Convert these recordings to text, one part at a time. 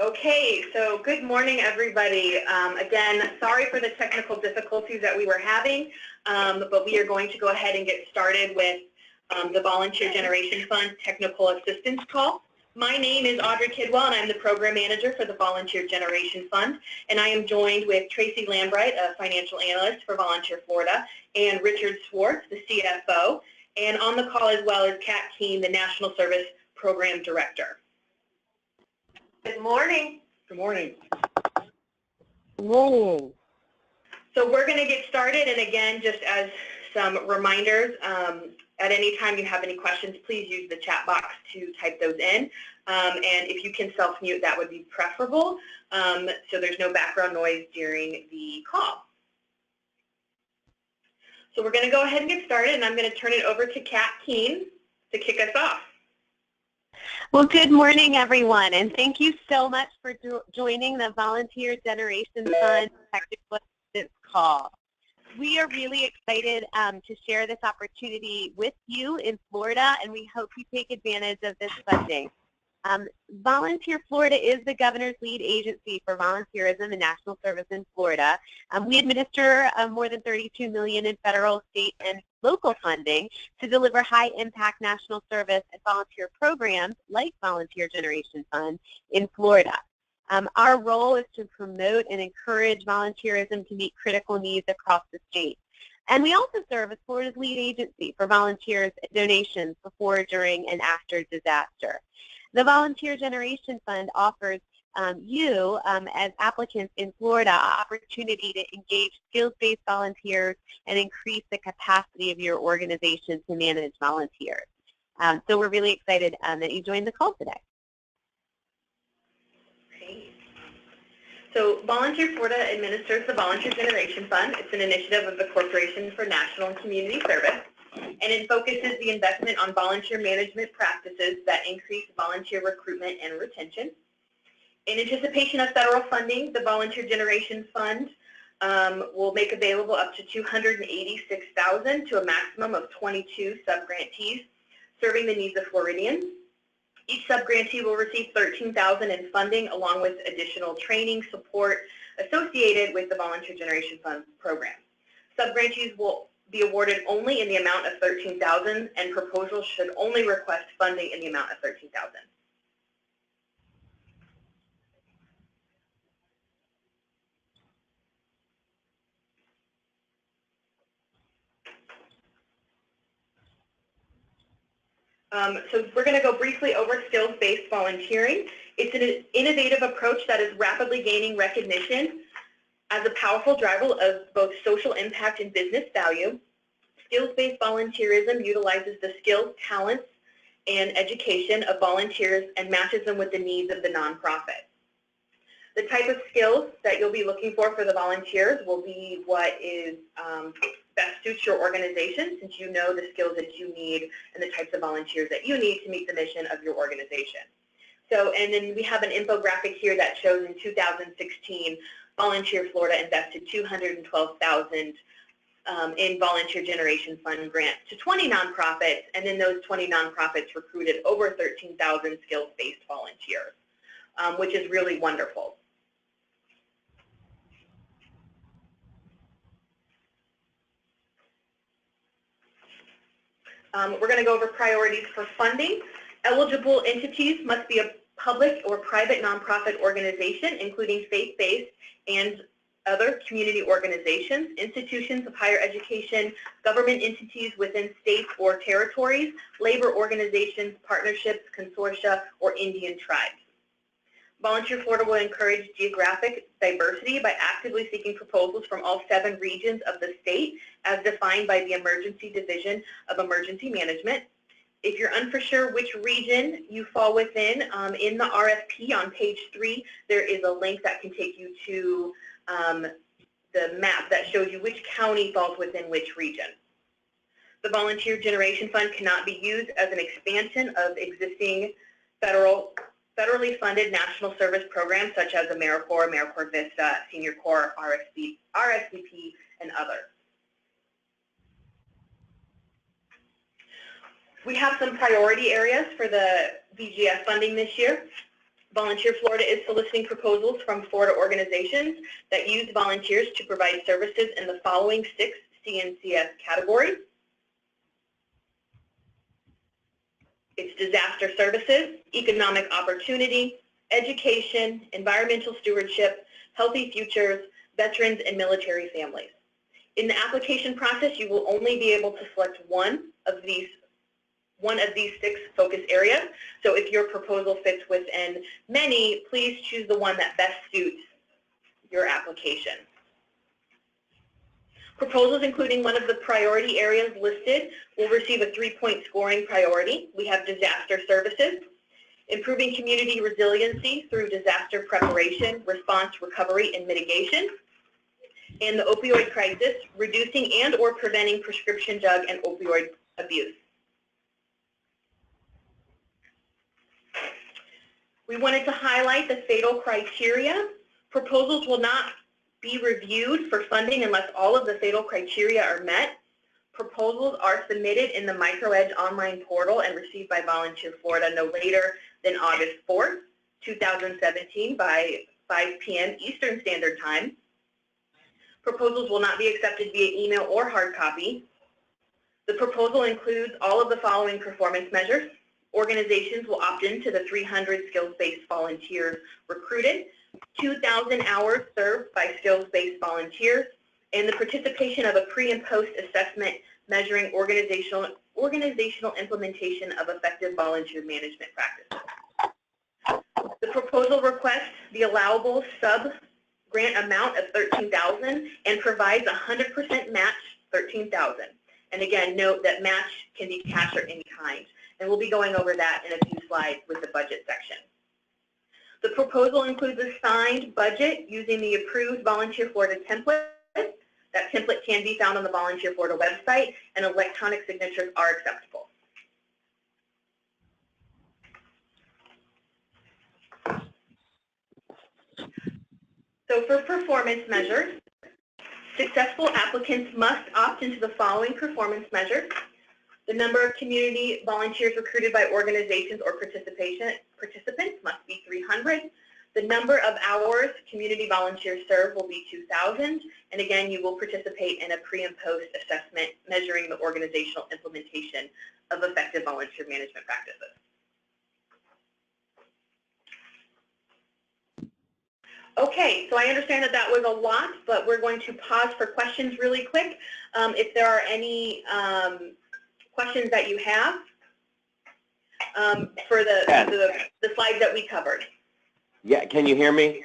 Okay, so good morning, everybody. Again, sorry for the technical difficulties that we were having, but we are going to go ahead and get started with the Volunteer Generation Fund Technical Assistance Call. My name is Audrey Kidwell, and I'm the Program Manager for the Volunteer Generation Fund, and I am joined with Tracy Lambright, a Financial Analyst for Volunteer Florida, and Richard Swartz, the CFO, and on the call as well is Kat Keene, the National Service Program Director. Good morning. Good morning. Good morning. So we're going to get started, and again, just as some reminders, at any time you have any questions, please use the chat box to type those in. And if you can self-mute, that would be preferable, so there's no background noise during the call. So we're going to go ahead and get started, and I'm going to turn it over to Kat Keene to kick us off. Well, good morning, everyone, and thank you so much for joining the Volunteer Generation Fund Technical Assistance Call. We are really excited to share this opportunity with you in Florida, and we hope you take advantage of this funding. Volunteer Florida is the governor's lead agency for volunteerism and national service in Florida. We administer more than $32 million in federal, state, and local funding to deliver high-impact national service and volunteer programs like Volunteer Generation Fund in Florida. Our role is to promote and encourage volunteerism to meet critical needs across the state. And we also serve as Florida's lead agency for volunteers' donations before, during, and after disaster. The Volunteer Generation Fund offers you, as applicants in Florida, opportunity to engage skills-based volunteers and increase the capacity of your organization to manage volunteers. So we're really excited that you joined the call today. Great. So Volunteer Florida administers the Volunteer Generation Fund. It's an initiative of the Corporation for National and Community Service, and it focuses the investment on volunteer management practices that increase volunteer recruitment and retention. In anticipation of federal funding, the Volunteer Generation Fund will make available up to $286,000 to a maximum of 22 subgrantees serving the needs of Floridians. Each subgrantee will receive $13,000 in funding along with additional training support associated with the Volunteer Generation Fund program. Subgrantees will be awarded only in the amount of $13,000, and proposals should only request funding in the amount of $13,000. So we're going to go briefly over skills-based volunteering. It's an innovative approach that is rapidly gaining recognition as a powerful driver of both social impact and business value. Skills-based volunteerism utilizes the skills, talents, and education of volunteers and matches them with the needs of the nonprofit. The type of skills that you'll be looking for the volunteers will be what is best suits your organization, since you know the skills that you need and the types of volunteers that you need to meet the mission of your organization. So, and then we have an infographic here that shows in 2016, Volunteer Florida invested $212,000 in Volunteer Generation Fund grants to 20 nonprofits, and then those 20 nonprofits recruited over 13,000 skills-based volunteers, which is really wonderful. We're going to go over priorities for funding. Eligible entities must be a public or private nonprofit organization, including faith-based and other community organizations, institutions of higher education, government entities within states or territories, labor organizations, partnerships, consortia, or Indian tribes. Volunteer Florida will encourage geographic diversity by actively seeking proposals from all 7 regions of the state as defined by the Emergency Division of Emergency Management. If you're unsure which region you fall within, in the RFP on page 3, there is a link that can take you to the map that shows you which county falls within which region. The Volunteer Generation Fund cannot be used as an expansion of existing federally funded national service programs such as AmeriCorps, AmeriCorps Vista, Senior Corps, RSVP, and others. We have some priority areas for the VGF funding this year. Volunteer Florida is soliciting proposals from Florida organizations that use volunteers to provide services in the following 6 CNCS categories. It's disaster services, economic opportunity, education, environmental stewardship, healthy futures, veterans, and military families. In the application process, you will only be able to select one of these 6 focus areas. So if your proposal fits within many, please choose the one that best suits your application. Proposals including one of the priority areas listed will receive a 3-point scoring priority. We have disaster services, improving community resiliency through disaster preparation, response, recovery, and mitigation, and the opioid crisis, reducing and or preventing prescription drug and opioid abuse. We wanted to highlight the fatal criteria. Proposals will not be reviewed for funding unless all of the fatal criteria are met. Proposals are submitted in the MicroEdge online portal and received by Volunteer Florida no later than August 4th, 2017 by 5 p.m. Eastern Standard Time. Proposals will not be accepted via email or hard copy. The proposal includes all of the following performance measures. Organizations will opt into the 300 skills-based volunteers recruited, 2,000 hours served by skills-based volunteers, and the participation of a pre- and post-assessment measuring organizational implementation of effective volunteer management practices. The proposal requests the allowable sub-grant amount of $13,000 and provides 100% match $13,000. And again, note that match can be cash or in kind. And we'll be going over that in a few slides with the budget section. The proposal includes a signed budget using the approved Volunteer Florida template. That template can be found on the Volunteer Florida website, and electronic signatures are acceptable. So for performance measures, successful applicants must opt into the following performance measures. The number of community volunteers recruited by organizations or participants must be 300. The number of hours community volunteers serve will be 2,000. And again, you will participate in a pre- and post-assessment measuring the organizational implementation of effective volunteer management practices. Okay, so I understand that that was a lot, but we're going to pause for questions really quick. If there are any questions that you have for the slides that we covered. Yeah, can you hear me?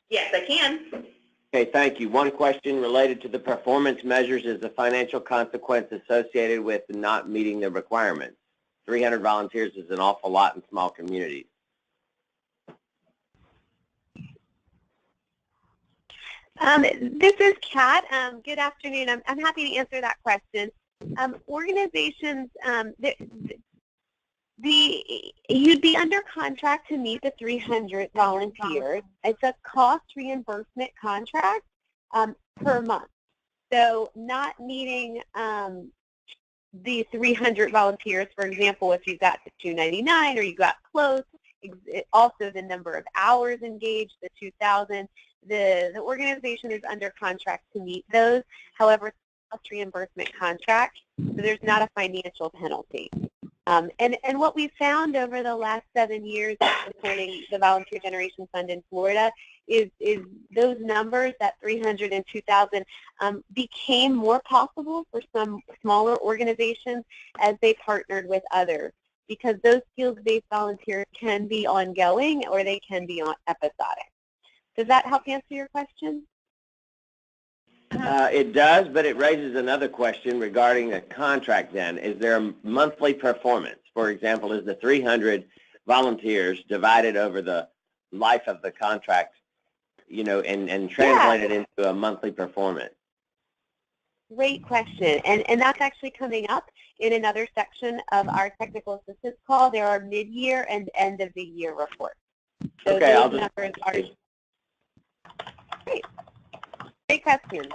Yes, I can. Okay, thank you. One question related to the performance measures is the financial consequence associated with not meeting the requirements. 300 volunteers is an awful lot in small communities. This is Kat. Good afternoon. I'm happy to answer that question. Organizations, you'd be under contract to meet the 300 volunteers. It's a cost reimbursement contract per month. So not meeting the 300 volunteers, for example, if you got to 299 or you got close, also the number of hours engaged, the 2,000, the organization is under contract to meet those. However, it's a cost reimbursement contract, so there's not a financial penalty. And what we've found over the last 7 years supporting the Volunteer Generation Fund in Florida is those numbers, that 300 and 2,000, became more possible for some smaller organizations as they partnered with others, because those skills-based volunteers can be ongoing or they can be episodic. Does that help answer your question? It does, but it raises another question regarding the contract then. Is there a monthly performance? For example, is the 300 volunteers divided over the life of the contract, you know, and translated into a monthly performance? Great question. And that's actually coming up in another section of our technical assistance call. There are mid-year and end-of-the-year reports. So okay, those numbers are great. Great question.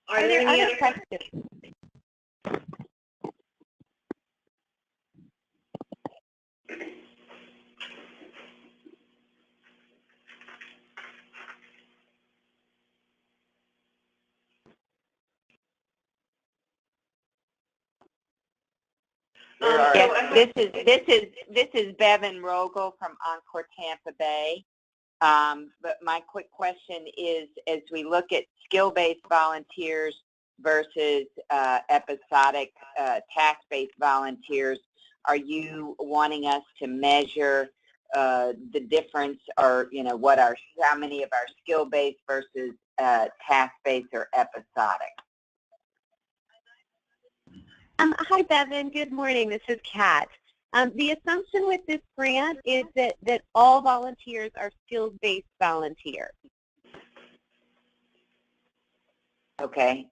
Are there any other questions? Yes, this is Bevan Rogel from Encore Tampa Bay. But my quick question is, as we look at skill-based volunteers versus episodic task-based volunteers, are you wanting us to measure the difference, or how many of our skill-based versus task-based or episodic? Hi, Bevan. Good morning. This is Kat. The assumption with this grant is that all volunteers are skills-based volunteers. Okay.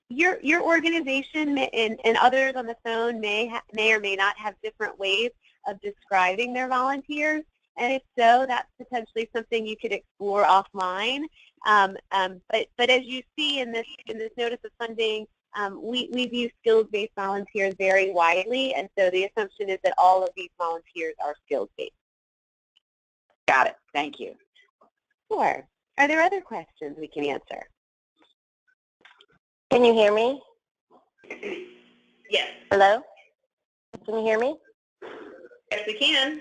Your organization and others on the phone may or may not have different ways of describing their volunteers, and if so, that's potentially something you could explore offline. But as you see in this notice of funding, we view skills-based volunteers very widely, and so the assumption is that all of these volunteers are skills-based. Got it. Thank you. Sure. Are there other questions we can answer? Can you hear me? Yes. Hello? Can you hear me? Yes, we can.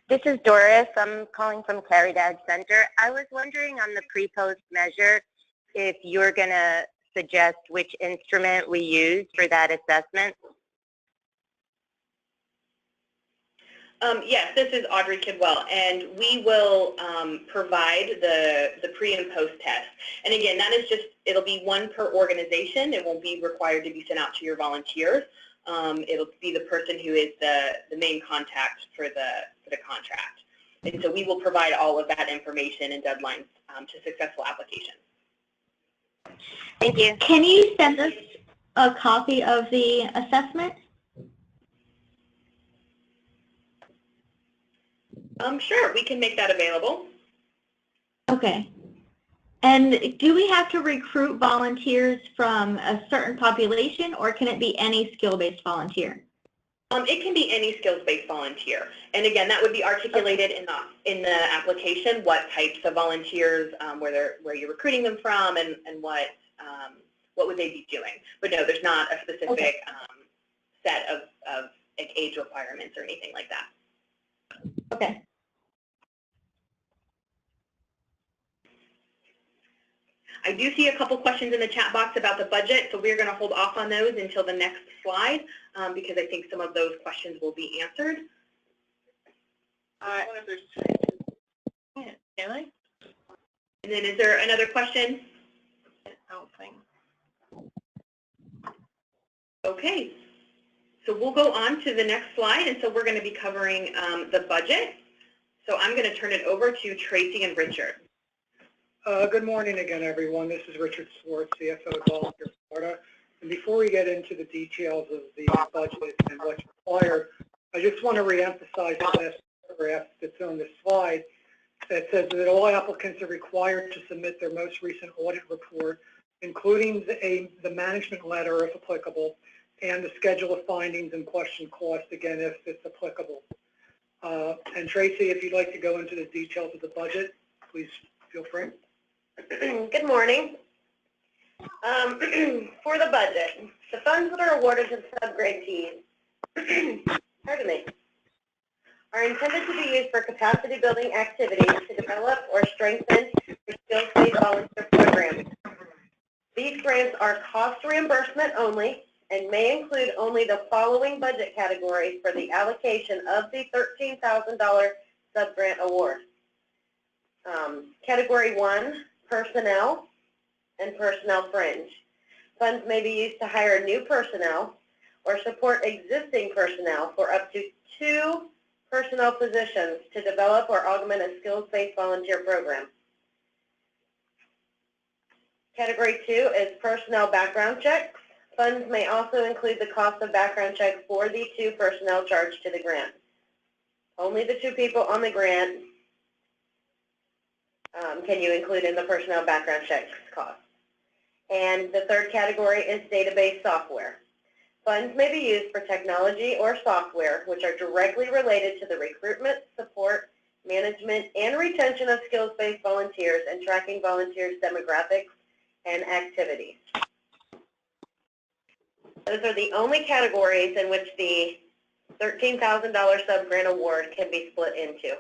This is Doris. I'm calling from Caridad Center. I was wondering on the pre-post measure if you're going to suggest which instrument we use for that assessment. Yes, this is Audrey Kidwell, and we will provide the pre and post test. And again, that is it'll be one per organization. It won't be required to be sent out to your volunteers. It'll be the person who is the main contact for the contract. And so we will provide all of that information and deadlines to successful applications. Thank you. Can you send us a copy of the assessment? Sure, we can make that available. Okay. And do we have to recruit volunteers from a certain population, or can it be any skill-based volunteer? It can be any skills-based volunteer, and again, that would be articulated in the application, what types of volunteers, where you're recruiting them from, and what would they be doing. But no, there's not a specific set of like, age requirements or anything like that. Okay. I do see a couple questions in the chat box about the budget, so we're going to hold off on those until the next slide because I think some of those questions will be answered. I wonder if there's can I? And then is there another question? I don't think. Okay, so we'll go on to the next slide, and so we're going to be covering the budget. So I'm going to turn it over to Tracy and Richard. Good morning again, everyone. This is Richard Swartz, CFO of Volunteer Florida. And before we get into the details of the budget and what's required, I just want to reemphasize the last paragraph that's on this slide that says that all applicants are required to submit their most recent audit report, including the management letter, if applicable, and the schedule of findings and question cost, again, if it's applicable. And Tracy, if you'd like to go into the details of the budget, please feel free. Good morning. For the budget, the funds that are awarded to subgrantees, pardon me, are intended to be used for capacity building activities to develop or strengthen the skills-based volunteer programs. These grants are cost reimbursement only and may include only the following budget categories for the allocation of the $13,000 subgrant award. Category 1, personnel and personnel fringe. Funds may be used to hire new personnel or support existing personnel for up to 2 personnel positions to develop or augment a skills-based volunteer program. Category 2 is personnel background checks. Funds may also include the cost of background checks for the 2 personnel charged to the grant. Only the 2 people on the grant can you include in the personnel background checks cost. And the third category is database software. Funds may be used for technology or software which are directly related to the recruitment, support, management, and retention of skills-based volunteers and tracking volunteers' demographics and activities. Those are the only categories in which the $13,000 sub-grant award can be split into.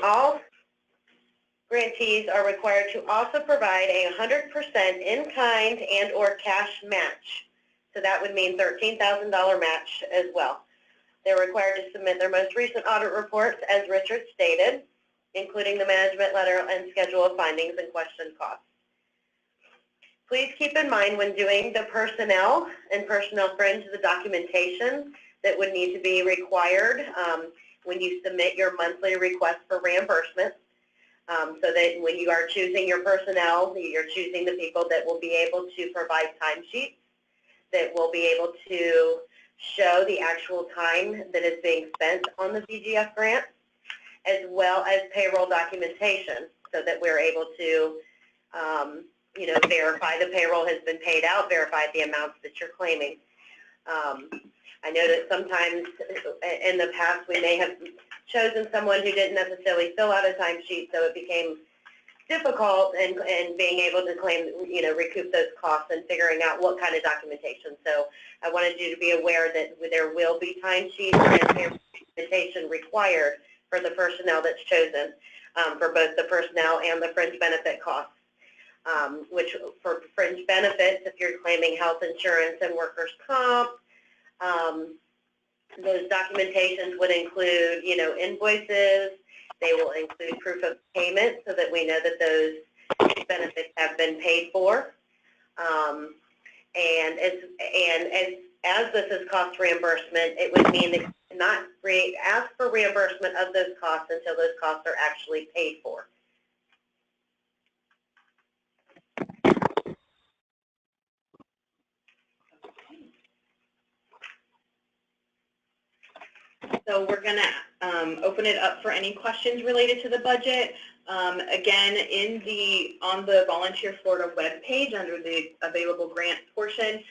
All grantees are required to also provide a 100% in-kind and or cash match. So that would mean $13,000 match as well. They're required to submit their most recent audit reports, as Richard stated, including the management letter and schedule of findings and question costs. Please keep in mind when doing the personnel and personnel fringe, the documentation that would need to be required when you submit your monthly request for reimbursement. So that when you are choosing your personnel, you're choosing the people that will be able to provide timesheets, that will be able to show the actual time that is being spent on the VGF grant, as well as payroll documentation, so that we're able to verify the payroll has been paid out, verify the amounts that you're claiming. I know that sometimes in the past we may have chosen someone who didn't necessarily fill out a timesheet, so it became difficult in being able to claim, recoup those costs and figuring out what kind of documentation. So I wanted you to be aware that there will be timesheets and documentation required for the personnel that's chosen, for both the personnel and the fringe benefit costs. Which for fringe benefits, if you're claiming health insurance and workers' comp, those documentations would include, invoices. They will include proof of payment so that we know that those benefits have been paid for. And as this is cost reimbursement, it would mean that you cannot ask for reimbursement of those costs until those costs are actually paid for. So we're going to open it up for any questions related to the budget. Again, on the Volunteer Florida webpage, under the available grant portion,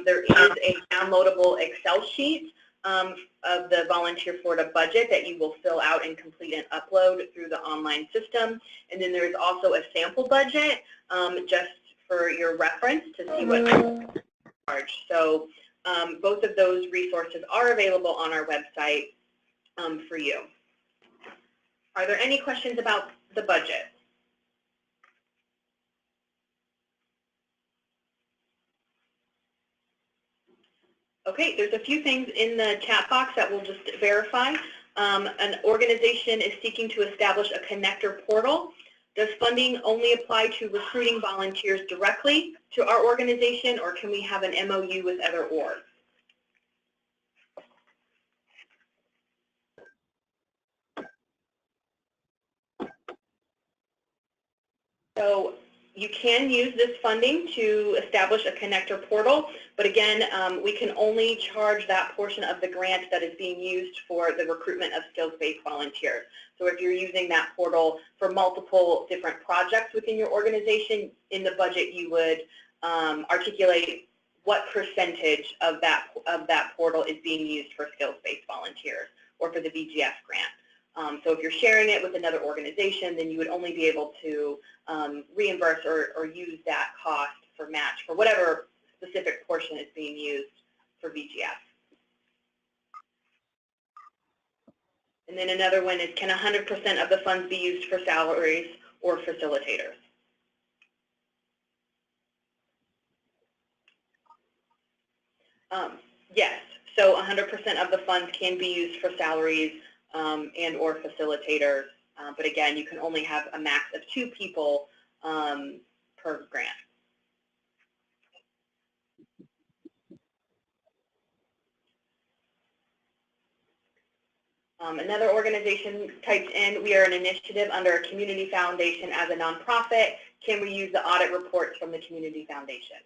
there is a downloadable Excel sheet of the Volunteer Florida budget that you will fill out and complete and upload through the online system. And then there is also a sample budget just for your reference to see what charge. So both of those resources are available on our website for you. Are there any questions about the budget? Okay, there's a few things in the chat box that we'll just verify. An organization is seeking to establish a connector portal. Does funding only apply to recruiting volunteers directly to our organization, or can we have an MOU with other orgs? So you can use this funding to establish a connector portal, but again, we can only charge that portion of the grant that is being used for the recruitment of skills-based volunteers. So if you're using that portal for multiple different projects within your organization, in the budget you would articulate what percentage of that portal is being used for skills-based volunteers or for the VGF grant. So if you're sharing it with another organization, then you would only be able to reimburse or use that cost for match for whatever specific portion is being used for VGF. And then another one is, can 100% of the funds be used for salaries or facilitators? Yes, so 100% of the funds can be used for salaries and or facilitators, but again, you can only have a max of 2 people per grant. Another organization typed in, we are an initiative under a community foundation as a nonprofit. Can we use the audit reports from the community foundation?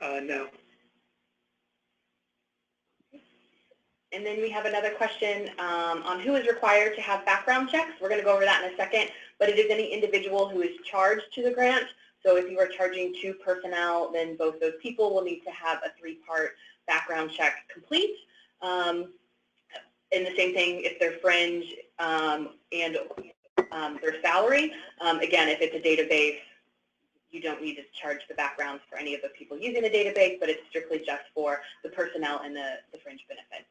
No. And then we have another question on who is required to have background checks. We're going to go over that in a second, but it is any individual who is charged to the grant. So if you are charging 2 personnel, then both those people will need to have a 3-part background check complete. And the same thing if they're fringe and their salary. Again, if it's a database, you don't need to charge the backgrounds for any of the people using the database, but it's strictly just for the personnel and the fringe benefits.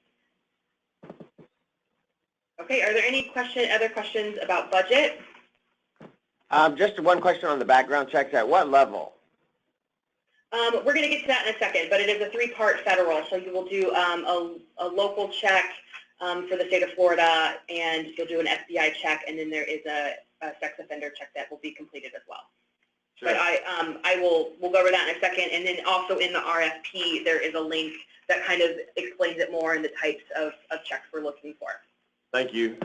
Okay, are there any other questions about budget? Just one question on the background checks. At what level? We're going to get to that in a second, but it is a three-part federal. So you will do a local check for the state of Florida, and you'll do an FBI check, and then there is a sex offender check that will be completed as well. Sure. But we'll go over that in a second, and then also in the RFP there is a link that kind of explains it more and the types of checks we're looking for. Thank you.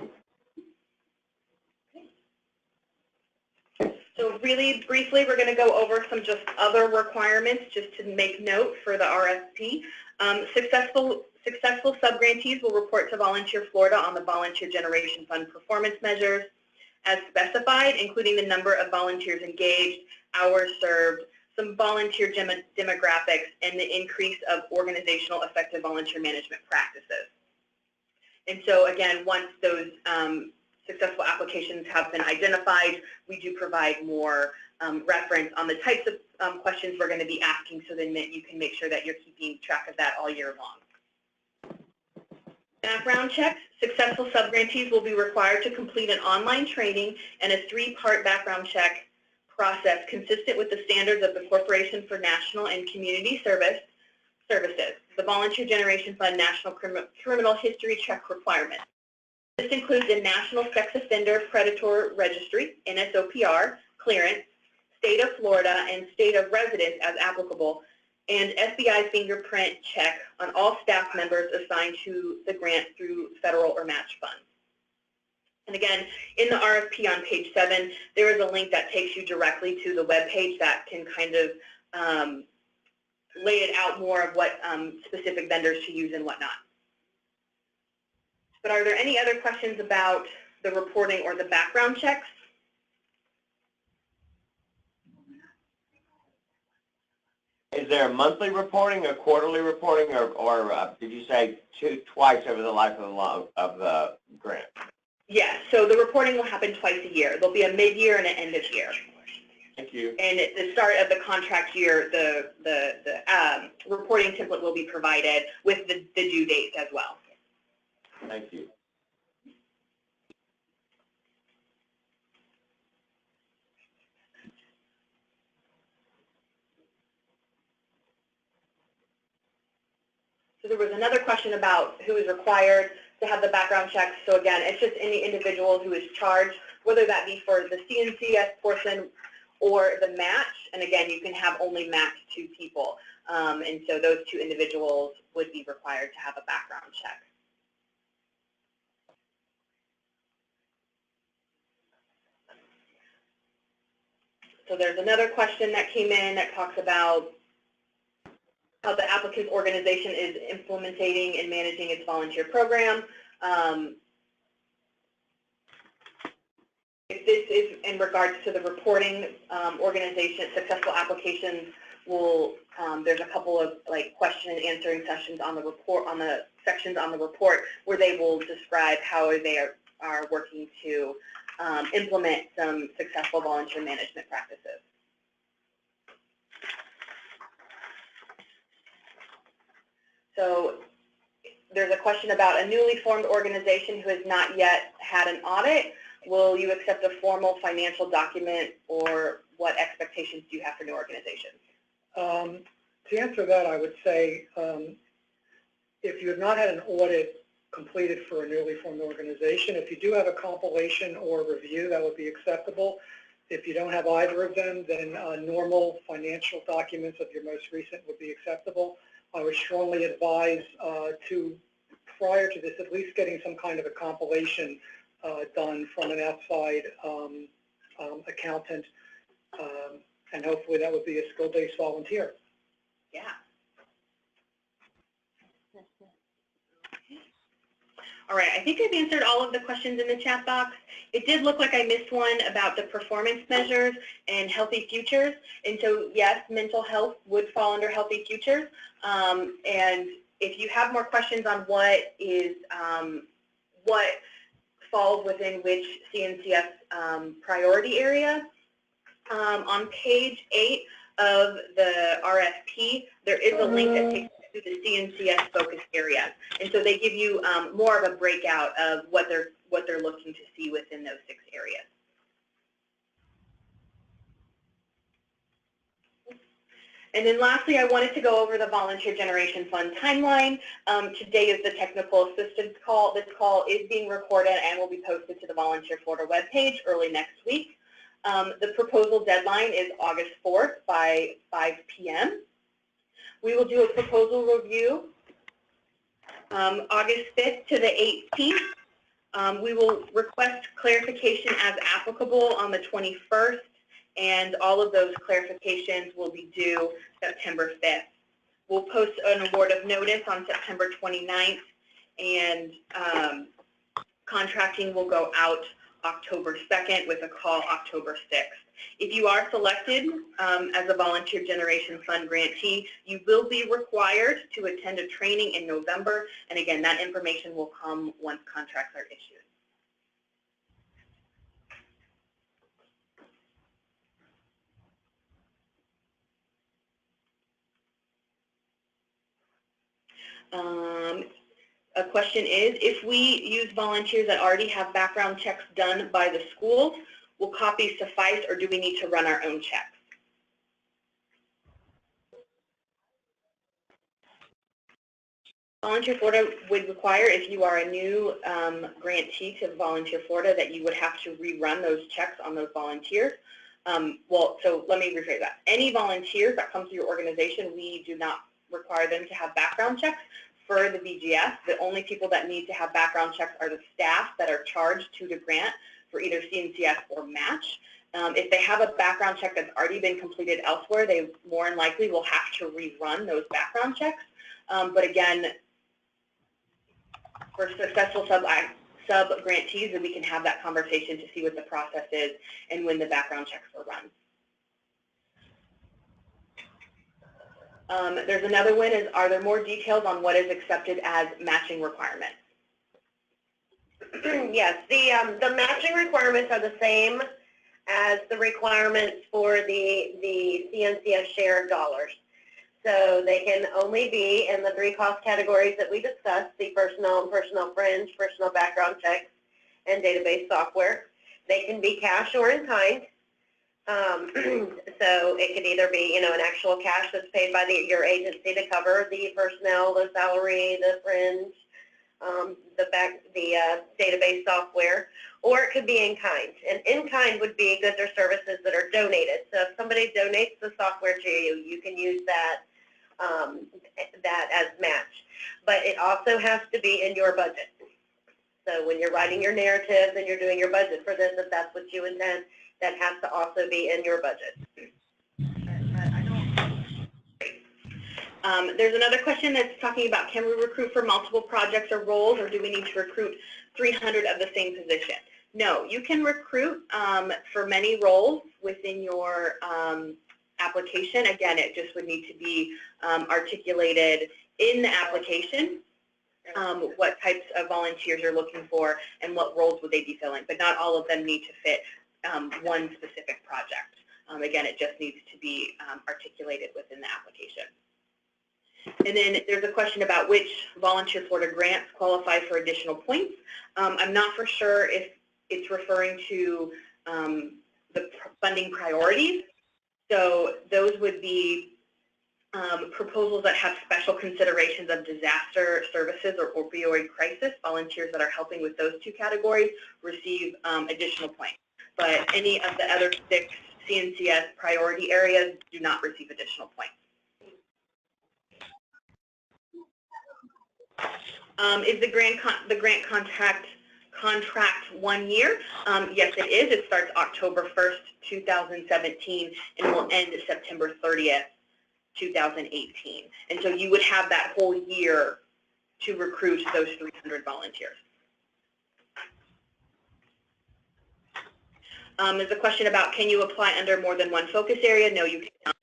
So really briefly, we're going to go over some just other requirements just to make note for the RFP. Successful subgrantees will report to Volunteer Florida on the Volunteer Generation Fund performance measures as specified, including the number of volunteers engaged, hours served, some volunteer demographics, and the increase of organizational effective volunteer management practices. And so again, once those successful applications have been identified, we do provide more reference on the types of questions we're going to be asking, so then that you can make sure that you're keeping track of that all year long. Background checks. Successful subgrantees will be required to complete an online training and a three-part background check process consistent with the standards of the Corporation for National and Community Services, the Volunteer Generation Fund National Criminal History Check requirement. This includes a National Sex Offender Predator Registry, NSOPR, clearance, State of Florida, and State of Residence as applicable, and FBI fingerprint check on all staff members assigned to the grant through federal or match funds. And again, in the RFP on page 7, there is a link that takes you directly to the web page that can kind of lay it out more of what specific vendors to use and whatnot. But are there any other questions about the reporting or the background checks? Is there a monthly reporting, a quarterly reporting, or did you say twice over the life of the grant? Yes, so the reporting will happen twice a year. There'll be a mid-year and an end of year. Thank you. And at the start of the contract year, the reporting template will be provided with the due dates as well. Thank you. So there was another question about who is required to have the background checks. So again, it's just any individual who is charged, whether that be for the CNCS portion or the match. And again, you can have only max 2 people. And so those 2 individuals would be required to have a background check. So there's another question that came in that talks about how the applicant's organization is implementing and managing its volunteer program. If this is in regards to the reporting organization, successful applications will, there's a couple of question and answering sessions on the report, on the sections on the report where they will describe how they are working to implement some successful volunteer management practices. So there's a question about a newly formed organization who has not yet had an audit. Will you accept a formal financial document, or what expectations do you have for new organizations? To answer that, I would say if you have not had an audit completed for a newly formed organization, if you do have a compilation or review, that would be acceptable. If you don't have either of them, then normal financial documents of your most recent would be acceptable. I would strongly advise prior to this, at least getting some kind of a compilation done from an outside accountant, and hopefully that would be a skill-based volunteer. Yeah. All right, I think I've answered all of the questions in the chat box. It did look like I missed one about the performance measures and healthy futures. And so, yes, mental health would fall under healthy futures. And if you have more questions on what falls within which CNCF priority area. On page 8 of the RFP, there is a link that takes you to the CNCF focus area, and so they give you more of a breakout of what they're looking to see within those 6 areas. And then lastly, I wanted to go over the Volunteer Generation Fund timeline. Today is the technical assistance call. This call is being recorded and will be posted to the Volunteer Florida webpage early next week. The proposal deadline is August 4th by 5 p.m. We will do a proposal review August 5th to the 18th. We will request clarification as applicable on the 21st. And all of those clarifications will be due September 5th. We'll post an award of notice on September 29th, and contracting will go out October 2nd with a call October 6th. If you are selected as a Volunteer Generation Fund grantee, you will be required to attend a training in November, and again, that information will come once contracts are issued. A question is, if we use volunteers that already have background checks done by the schools, will copies suffice, or do we need to run our own checks? Volunteer Florida would require, if you are a new grantee to Volunteer Florida, that you would have to rerun those checks on those volunteers. Well, so let me rephrase that. Any volunteers that come to your organization, we do not require them to have background checks. For the VGF, the only people that need to have background checks are the staff that are charged to the grant for either CNCF or match. If they have a background check that's already been completed elsewhere, they more than likely will have to rerun those background checks. But again, for successful sub-grantees, we can have that conversation to see what the process is and when the background checks were run. There's another one, is are there more details on what is accepted as matching requirements? Yes, the matching requirements are the same as the requirements for the CNCF share of dollars. So they can only be in the 3 cost categories that we discussed, the personnel and personnel fringe, personnel background checks, and database software. They can be cash or in kind. So it could either be, an actual cash that's paid by your agency to cover the personnel, the salary, the fringe, the database software, or it could be in kind. And in kind would be goods or services that are donated. So if somebody donates the software to you, you can use that as match. But it also has to be in your budget. So when you're writing your narratives and you're doing your budget for this, if that's what you intend, that has to also be in your budget. There's another question that's talking about, can we recruit for multiple projects or roles, or do we need to recruit 300 of the same position? No, you can recruit for many roles within your application. Again, it just would need to be articulated in the application, what types of volunteers you're looking for and what roles would they be filling, but not all of them need to fit one specific project. Again, it just needs to be articulated within the application. And then there's a question about which Volunteer Florida grants qualify for additional points. I'm not for sure if it's referring to the funding priorities. So those would be proposals that have special considerations of disaster services or opioid crisis. Volunteers that are helping with those 2 categories receive additional points. But any of the other 6 CNCS priority areas do not receive additional points. Is the grant contract 1 year? Yes, it is. It starts October 1st, 2017, and will end September 30th, 2018. And so you would have that whole year to recruit those 300 volunteers. There's a question about, can you apply under more than one focus area? No, you cannot.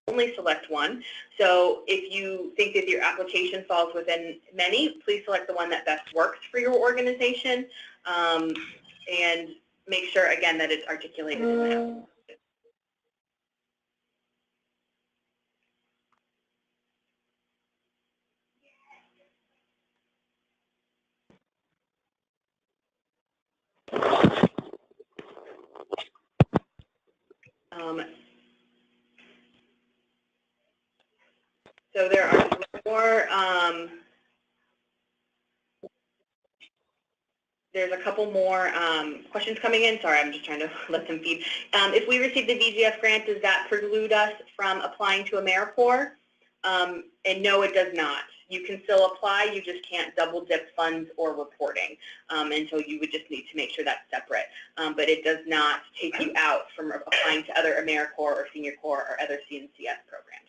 Only select one. So if you think that your application falls within many, please select the one that best works for your organization. and make sure, again, that it's articulated in that. So there are more, there's a couple more questions coming in. Sorry, I'm just trying to let them feed. If we receive the VGF grant, does that preclude us from applying to AmeriCorps? And no, it does not. You can still apply, you just can't double dip funds or reporting. And so you would just need to make sure that's separate. But it does not take you out from applying to other AmeriCorps or Senior Corps or other CNCS programs.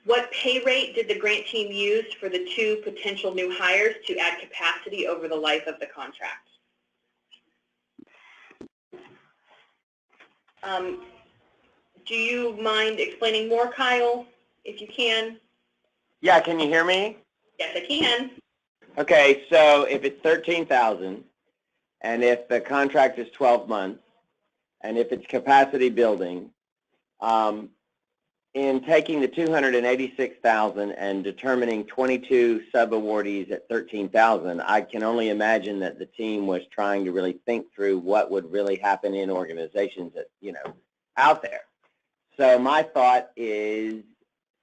What pay rate did the grant team use for the 2 potential new hires to add capacity over the life of the contract? Do you mind explaining more, Kyle, if you can? Yeah, can you hear me? Yes, I can. Okay, so if it's $13,000, and if the contract is 12 months, and if it's capacity building, in taking the $286,000 and determining 22 sub-awardees at $13,000, I can only imagine that the team was trying to really think through what would really happen in organizations that, out there. So my thought is,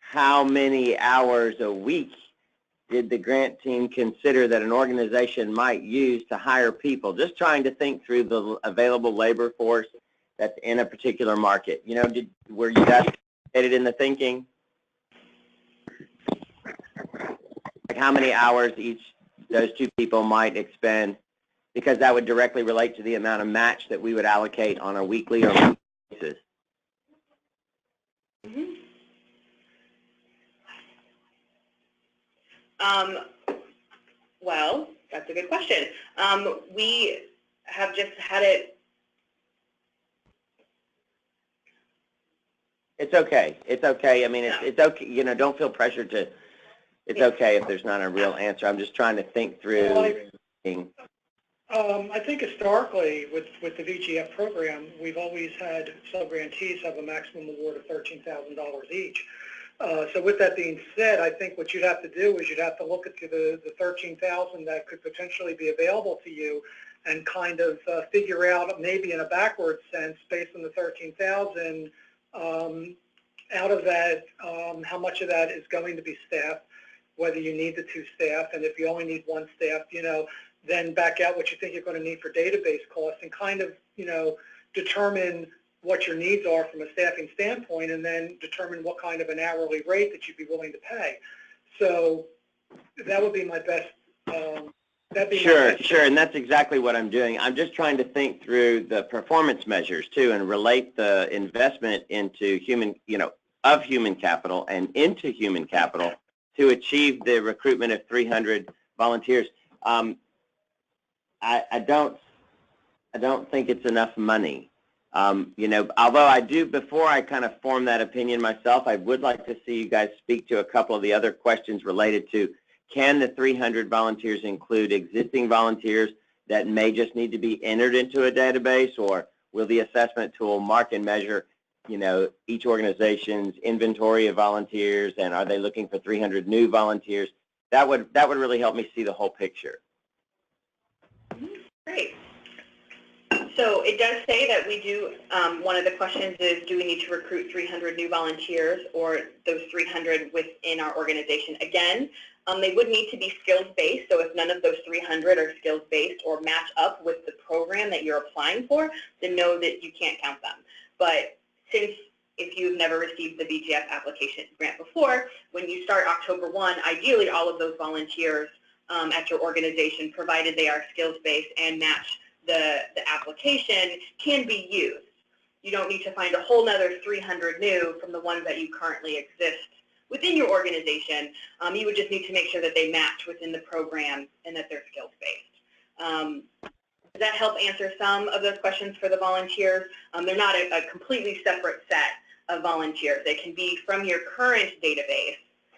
how many hours a week did the grant team consider that an organization might use to hire people? Just trying to think through the available labor force that's in a particular market. Were you guys in the thinking? Like how many hours each those 2 people might expend, because that would directly relate to the amount of match that we would allocate on a weekly or monthly basis. Well, that's a good question. We have just had it. It's okay. It's okay. I mean, it's okay. Don't feel pressured to. It's okay if there's not a real answer. I'm just trying to think through. I think historically with the VGF program, we've always had sub-grantees have a maximum award of $13,000 each. So with that being said, I think what you'd have to do is you'd have to look at the $13,000 that could potentially be available to you, and kind of figure out, maybe in a backward sense, based on the $13,000, out of that, how much of that is going to be staff, whether you need the 2 staff, and if you only need 1 staff, then back out what you think you're going to need for database costs, and kind of, determine what your needs are from a staffing standpoint, and then determine what kind of an hourly rate that you'd be willing to pay. So that would be my best. Sure, and that's exactly what I'm doing. I'm just trying to think through the performance measures too, and relate the investment into human, of human capital and into human capital to achieve the recruitment of 300 volunteers. I don't think it's enough money. Although I do, before I kind of form that opinion myself, I would like to see you guys speak to a couple of the other questions related to, can the 300 volunteers include existing volunteers that may just need to be entered into a database, or will the assessment tool mark and measure, each organization's inventory of volunteers, and are they looking for 300 new volunteers? That would really help me see the whole picture. Great. So it does say that we do, one of the questions is, do we need to recruit 300 new volunteers, or those 300 within our organization? Again, they would need to be skills-based, so if none of those 300 are skills-based or match up with the program that you're applying for, then know that you can't count them. But since if you've never received the VGF application grant before, when you start October 1, ideally all of those volunteers at your organization, provided they are skills-based and match the application, can be used. You don't need to find a whole nother 300 new from the ones that you currently exist within your organization. You would just need to make sure that they match within the program and that they're skills-based. Does that help answer some of those questions for the volunteers? They're not a completely separate set of volunteers. They can be from your current database,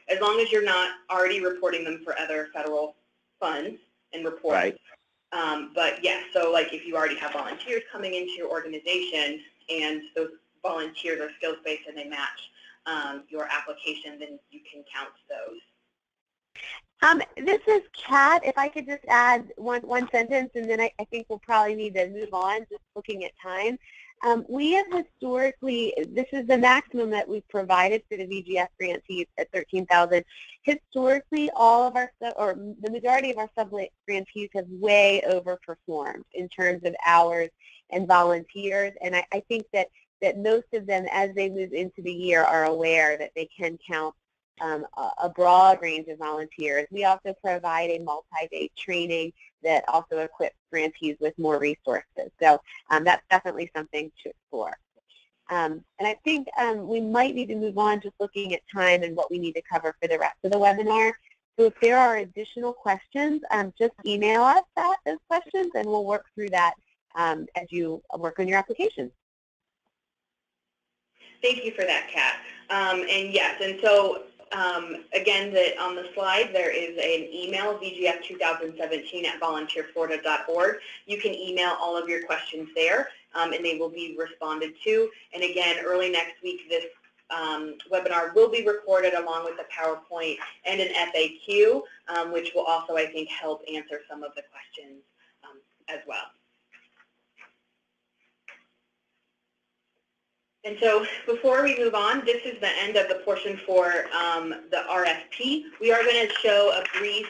as long as you're not already reporting them for other federal funds and reports. Right. But yeah, so like if you already have volunteers coming into your organization and those volunteers are skills-based and they match your application, then you can count those. This is Kat. If I could just add one sentence, and then I think we'll probably need to move on, just looking at time. We have historically, this is the maximum that we've provided for the VGF grantees at $13,000. Historically, all of our, or the majority of our sub-grantees have way overperformed in terms of hours and volunteers, and I think that most of them, as they move into the year, are aware that they can count a broad range of volunteers. We also provide a multi-day training that also equips grantees with more resources. So that's definitely something to explore. And I think we might need to move on just looking at time and what we need to cover for the rest of the webinar. So if there are additional questions, just email us those questions and we'll work through that as you work on your application. Thank you for that, Kat. And yes, and so again, on the slide, there is an email, VGF2017@volunteerflorida.org. You can email all of your questions there, and they will be responded to. And again, early next week, this webinar will be recorded along with a PowerPoint and an FAQ, which will also, I think, help answer some of the questions as well. And so before we move on, this is the end of the portion for the RFP. We are going to show a brief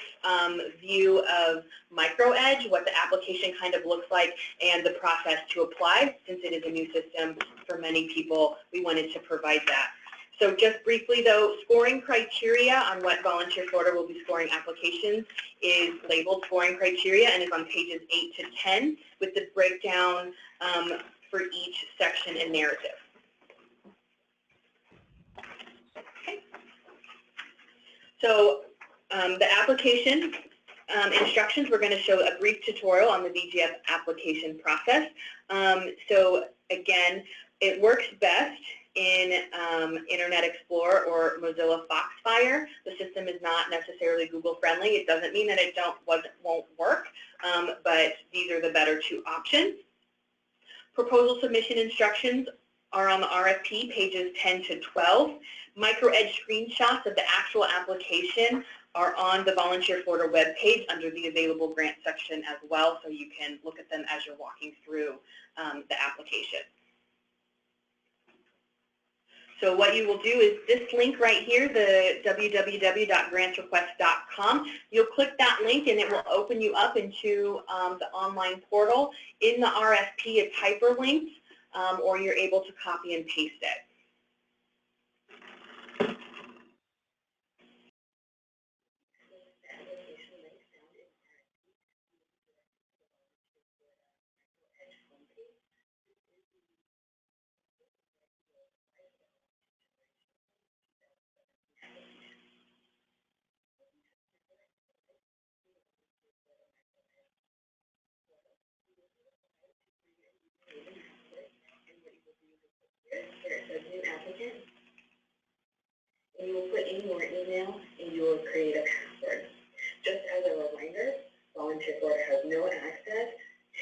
view of MicroEdge, what the application kind of looks like, and the process to apply. Since it is a new system for many people, we wanted to provide that. So just briefly though, scoring criteria on what Volunteer Florida will be scoring applications is labeled scoring criteria and is on pages 8 to 10 with the breakdown for each section and narrative. So the application instructions, we're going to show a brief tutorial on the VGF application process. So again, it works best in Internet Explorer or Mozilla Foxfire. The system is not necessarily Google friendly. It doesn't mean that it won't work, but these are the better two options. Proposal submission instructions are on the RFP, pages 10 to 12. MicroEdge screenshots of the actual application are on the Volunteer Florida webpage under the available grant section as well, so you can look at them as you're walking through the application. So what you will do is this link right here, the www.grantrequest.com, you'll click that link and it will open you up into the online portal. In the RFP, it's hyperlinked, or you're able to copy and paste it. Where it says new applicant, and you will put in your email and you will create a password. Just as a reminder, Volunteer Florida has no access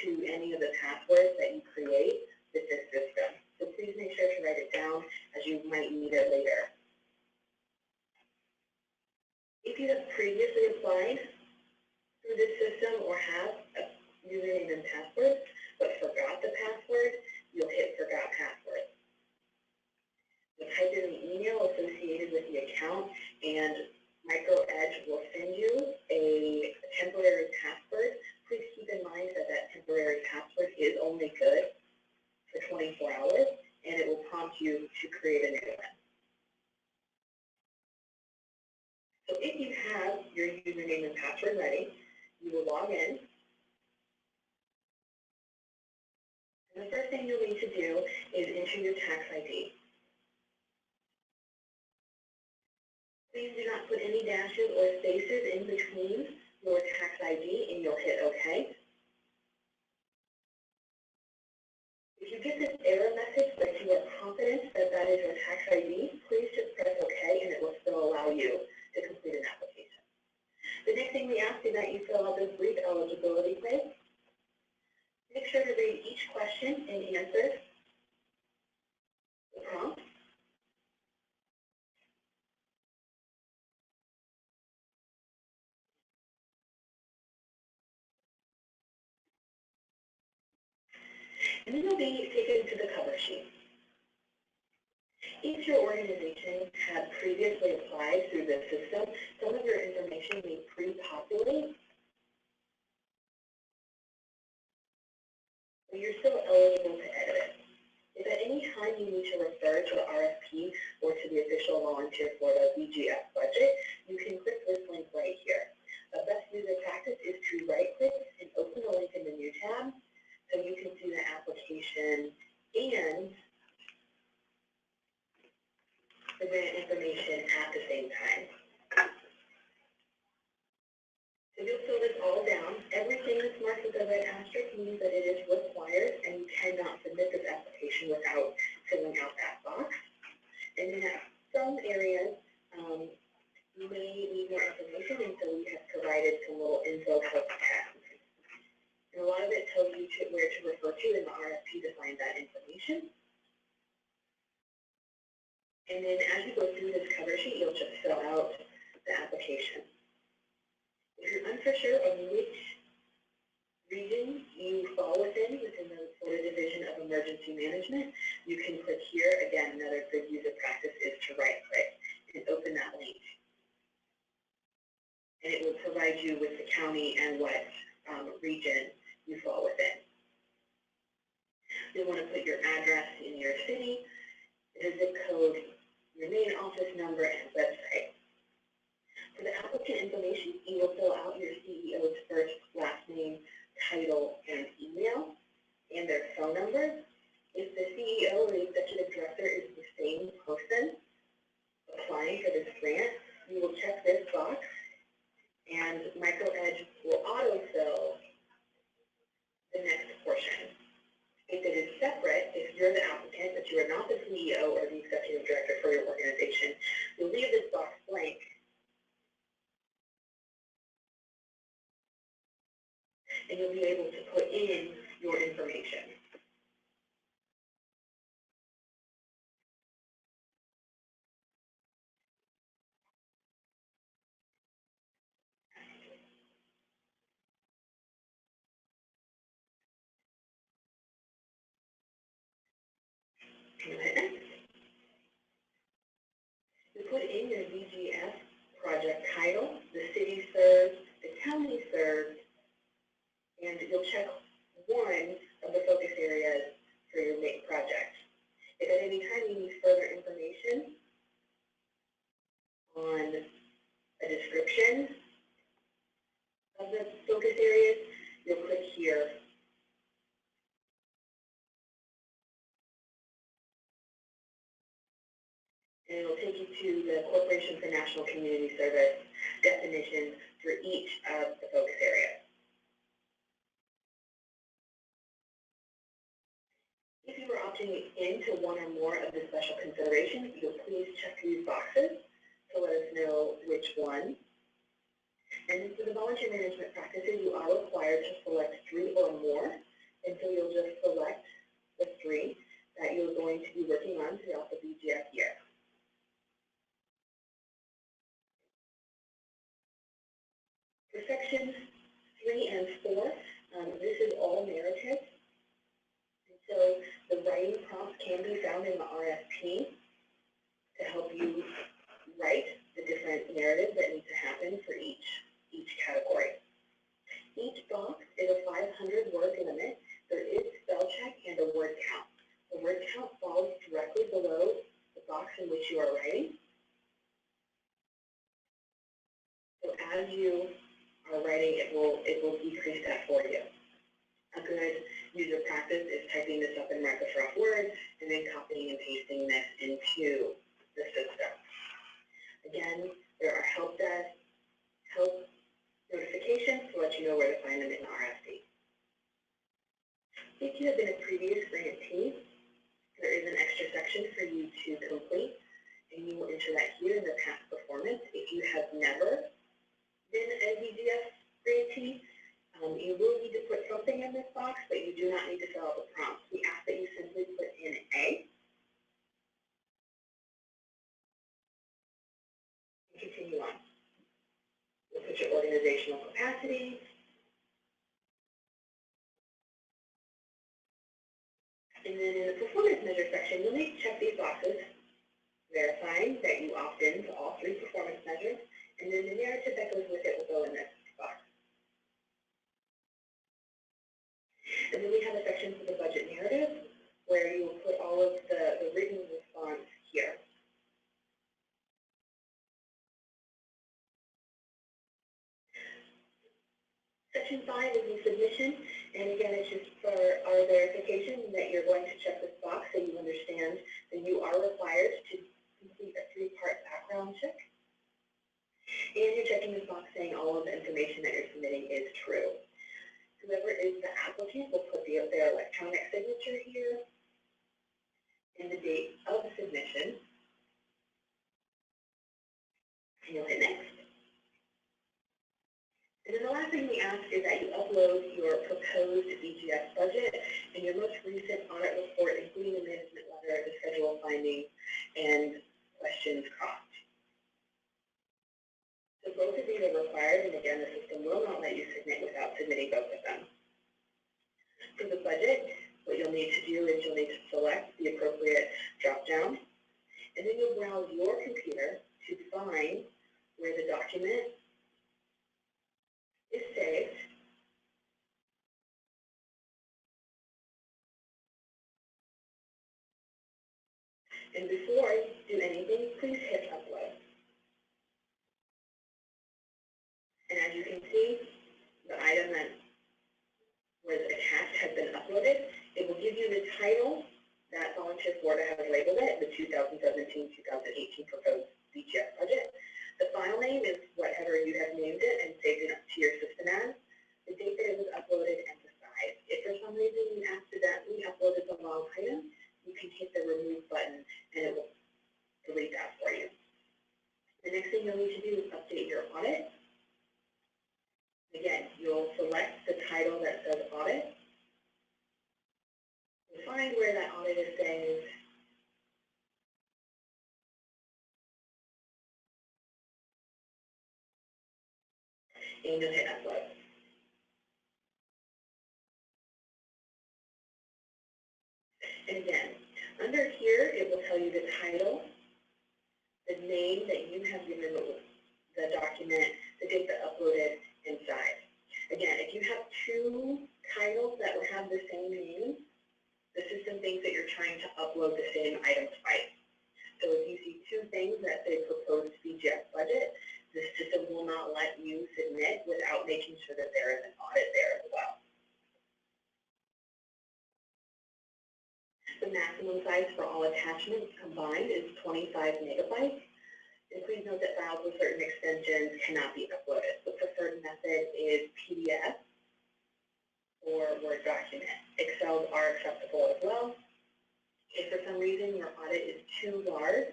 to any of the passwords that you create with this system. So please make sure to write it down as you might need it later. If you have previously applied through this system or have a username and password but forgot the password, you'll hit forgot password. You'll type in the email associated with the account, and MicroEdge will send you a temporary password. Please keep in mind that that temporary password is only good for 24 hours, and it will prompt you to create a new one. So if you have your username and password ready, you will log in. And the first thing you'll need to do is enter your tax ID. Please do not put any dashes or spaces in between your tax ID and you'll hit OK. If you get this error message that you are confident that that is your tax ID, please just press OK and it will still allow you to complete an application. The next thing we ask is that you fill out question and answer the prompt. And then you'll be taken to the cover sheet. If your organization had previously applied through the system, some of your information may pre-populate, but you're still eligible to edit it. If at any time you need to refer to the RFP or to the official Volunteer Florida VGF budget, you can click this link right here. The best user practice is to right-click and open the link in the New tab so you can see the application and the grant information at the same time. So you'll fill this all down. Everything that's marked with a red asterisk means that it is required and you cannot submit this application without filling out that box. And then at some areas, you may need more information, and so we have provided some little info help text. And a lot of it tells you where to refer to in the RFP to find that information. And then as you go through this cover sheet, you'll just fill out the application. If you're unsure of which region you fall within the Florida Division of Emergency Management, you can click here. Again, another good user practice is to right-click and open that link. And it will provide you with the county and what region you fall within. You'll want to put your address in your city, the zip code, your main office number, and website. For the applicant information, you will fill out your CEO's first, last name, title, and email, and their phone number. If the CEO or the executive director is the same person applying for this grant, you will check this box, and MicroEdge will autofill the next portion. If it is separate, if you're the applicant, but you are not the CEO or the executive director for your organization, you'll leave this box blank. And you'll be able to put in your information. You put in your VGF project title, the city served, the county served, and you'll check one of the focus areas for your main project. If at any time you need further information on a description of the focus areas, you'll click here. And it will take you to the Corporation for National Community Service definitions for each of the focus areas. If you are opting into one or more of the special considerations, you'll please check these boxes to let us know which one. And for the volunteer management practices, you are required to select 3 or more, and so you'll just select the 3 that you're going to be working on throughout the VGF year. For sections 3 and 4, this is all narrative. And so the writing prompts can be found in the RFP to help you write the different narratives that need to happen for each category. Each box is a 500-word limit. There is spell check and a word count. The word count falls directly below the box in which you are writing. So as you are writing, it will decrease that for you. A good user practice is typing this up in Microsoft Word and then copying and pasting this into the system. Again, there are help notifications to let you know where to find them in the RFP. If you have been a previous grantee, there is an extra section for you to complete, and you will enter that here in the past performance. If you have never been a VGF grantee, You will need to put something in this box, but you do not need to fill out the prompt. We ask that you simply put in A and continue on. You'll put your organizational capacity, and then in the performance measure section, you'll need to check these boxes, verifying that you opt in to all 3 performance measures, and then the narrative that goes with it will go in this box. And then we have a section for the budget narrative, where you will put all of the written response here. Section 5 is the submission, and again, it's just for our verification that you're going to check this box so you understand that you are required to complete a 3-part background check. And you're checking this box saying all of the information that you're submitting is true. Whoever is the applicant will put their electronic signature here and the date of submission, and you'll hit next. And then the last thing we ask is that you upload your proposed VGF budget and your most recent audit report, including the management letter, the schedule of findings, and questions crossed. So both of these are required, and again, the system will not let you submit without submitting both of them. For the budget, what you'll need to do is you'll need to select the appropriate drop-down, and then you'll browse your computer to find where the document is saved. And before you do anything, please hit upload. And as you can see, the item that was attached has been uploaded. It will give you the title that Volunteer Florida has labeled it, the 2017-2018 proposed VGF budget. The file name is whatever you have named it and saved it to your system as. The date that it was uploaded and the size. If for some reason you accidentally uploaded the wrong item, you can hit the remove button and it will delete that for you. The next thing you'll need to do is update your audit. Again, you'll select the title that says audit. You'll find where that audit is saved. And you'll hit upload. And again, under here, it will tell you the title, the name that you have given the document, the date that uploaded, and size. Again, if you have 2 titles that will have the same name, the system thinks that you're trying to upload the same item twice. So if you see 2 things that say proposed VGF budget, the system will not let you submit without making sure that there is an audit there as well. The maximum size for all attachments combined is 25 megabytes. And please note that files with certain extensions cannot be uploaded. The preferred method is PDF or Word document. Excels are acceptable as well. If for some reason your audit is too large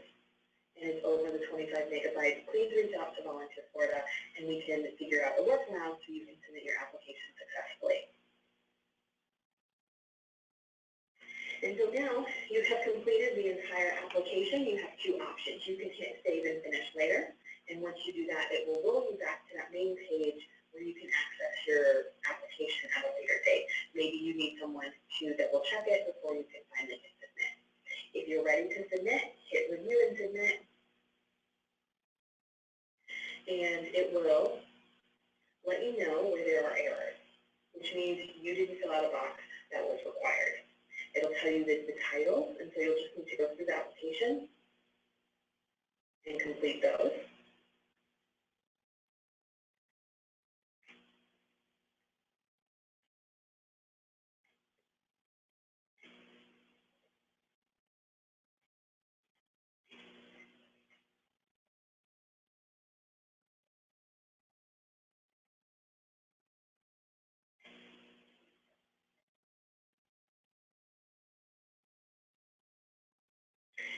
and is over the 25 megabytes, please reach out to Volunteer Florida and we can figure out a workaround so you can submit your application successfully. And so now you have completed the entire application. You have 2 options. You can hit save and finish later. And once you do that, it will roll you back to that main page where you can access your application at a later date. Maybe you need someone to double check it before you can finally hit submit. If you're ready to submit, hit review and submit. And it will let you know where there are errors, which means you didn't fill out a box that was required. It'll tell you the titles, and so you'll just need to go through the application and complete those.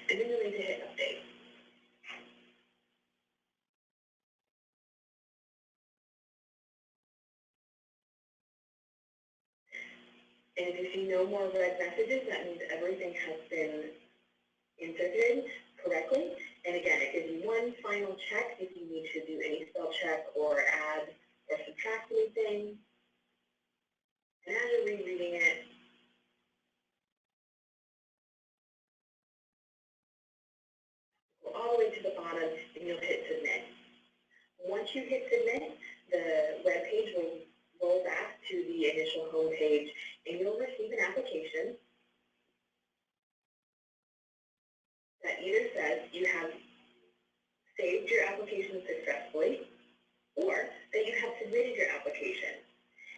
And then you'll need to hit update. And if you see no more red messages, that means everything has been inserted correctly. And again, it gives you one final check if you need to do any spell check or add or subtract anything. And as you're rereading it, go all the way to the bottom and you'll hit submit. Once you hit submit, the web page will roll back to the initial home page and you'll receive an application that either says you have saved your application successfully or that you have submitted your application.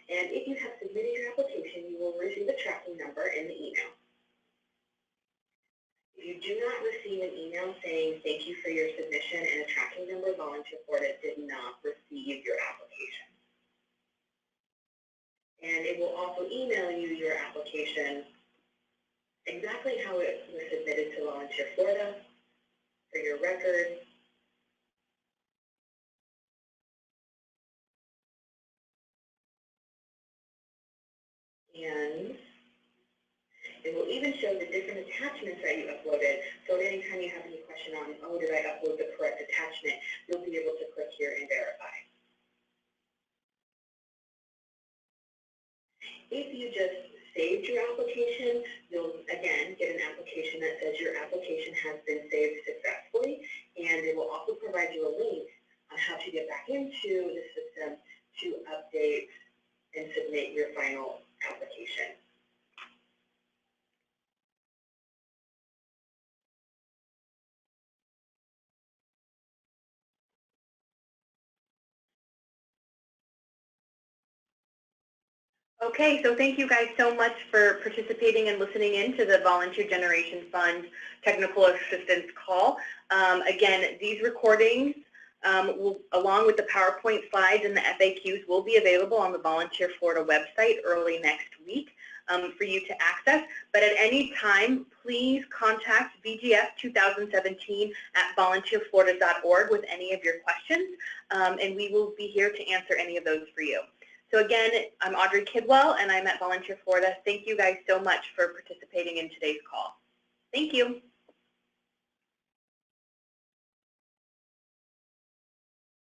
And if you have submitted your application, you will receive a tracking number in the email. If you do not receive an email saying thank you for your submission and a tracking number, Volunteer Florida did not receive your application. And it will also email you your application exactly how it was submitted to Volunteer Florida for your record. And it will even show the different attachments that you uploaded. So anytime you have any question on, oh, did I upload the correct attachment, you'll be able to click here and verify. If you just saved your application, you'll again get an application that says your application has been saved successfully, and it will also provide you a link on how to get back into the system to update and submit your final application. Okay, so thank you guys so much for participating and listening in to the Volunteer Generation Fund Technical Assistance Call. Again, these recordings, along with the PowerPoint slides and the FAQs, will be available on the Volunteer Florida website early next week for you to access. But at any time, please contact VGF 2017 at volunteerflorida.org with any of your questions, and we will be here to answer any of those for you. So again, I'm Audrey Kidwell, and I'm at Volunteer Florida. Thank you guys so much for participating in today's call. Thank you.